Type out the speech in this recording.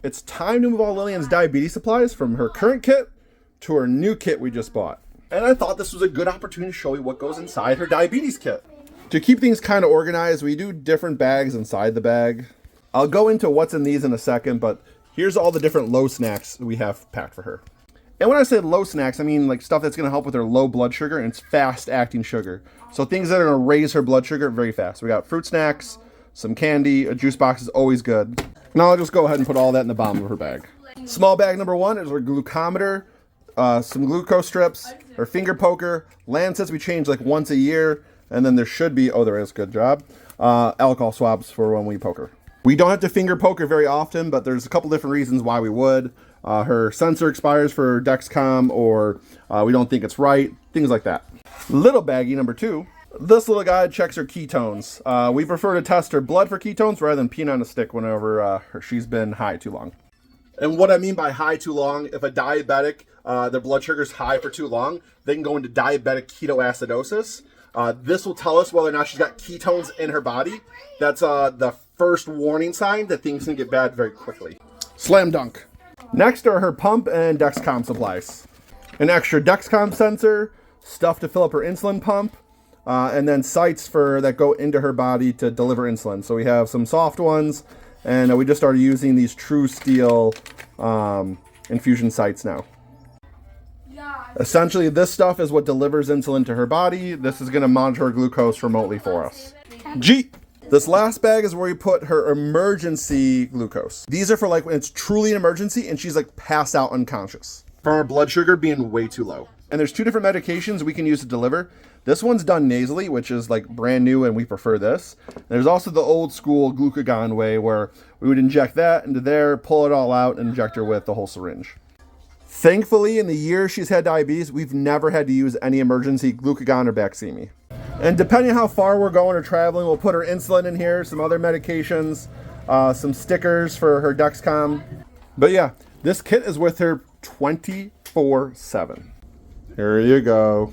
It's time to move all Lillian's diabetes supplies from her current kit to her new kit we just bought. And I thought this was a good opportunity to show you what goes inside her diabetes kit. To keep things kind of organized, we do different bags inside the bag. I'll go into what's in these in a second, but here's all the different low snacks we have packed for her. And when I say low snacks, I mean like stuff that's going to help with her low blood sugar, and it's fast-acting sugar. So things that are going to raise her blood sugar very fast. We got fruit snacks, some candy, a juice box is always good. Now I'll just go ahead and put all that in the bottom of her bag. Small bag number 1 is her glucometer, some glucose strips, her finger poker, lancets we change like once a year, and then there should be, oh there is, good job, alcohol swabs for when we poke her. We don't have to finger poke her very often, but there's a couple different reasons why we would. Her sensor expires for Dexcom, or we don't think it's right, things like that. Little baggie number 2. This little guy checks her ketones. We prefer to test her blood for ketones rather than peeing on a stick whenever she's been high too long. And what I mean by high too long, if a diabetic, their blood sugar's high for too long, they can go into diabetic ketoacidosis. This will tell us whether or not she's got ketones in her body. That's the first warning sign that things can get bad very quickly. Slam dunk. Next are her pump and Dexcom supplies. An extra Dexcom sensor, stuff to fill up her insulin pump, and then sites that go into her body to deliver insulin. So we have some soft ones, and we just started using these true steel infusion sites now. Essentially, this stuff is what delivers insulin to her body. This is going to monitor her glucose remotely for us. G. This last bag is where we put her emergency glucose. These are for like when it's truly an emergency and she's like passed out unconscious from her blood sugar being way too low. And there's 2 different medications we can use to deliver. This one's done nasally, which is like brand new, and we prefer this. There's also the old school glucagon way where we would inject that into there, pull it all out, and inject her with the whole syringe. Thankfully, in the year she's had diabetes, we've never had to use any emergency glucagon or Baqsimi. And depending on how far we're going or traveling, we'll put her insulin in here, some other medications, some stickers for her Dexcom. But yeah, this kit is with her 24/7. Here you go.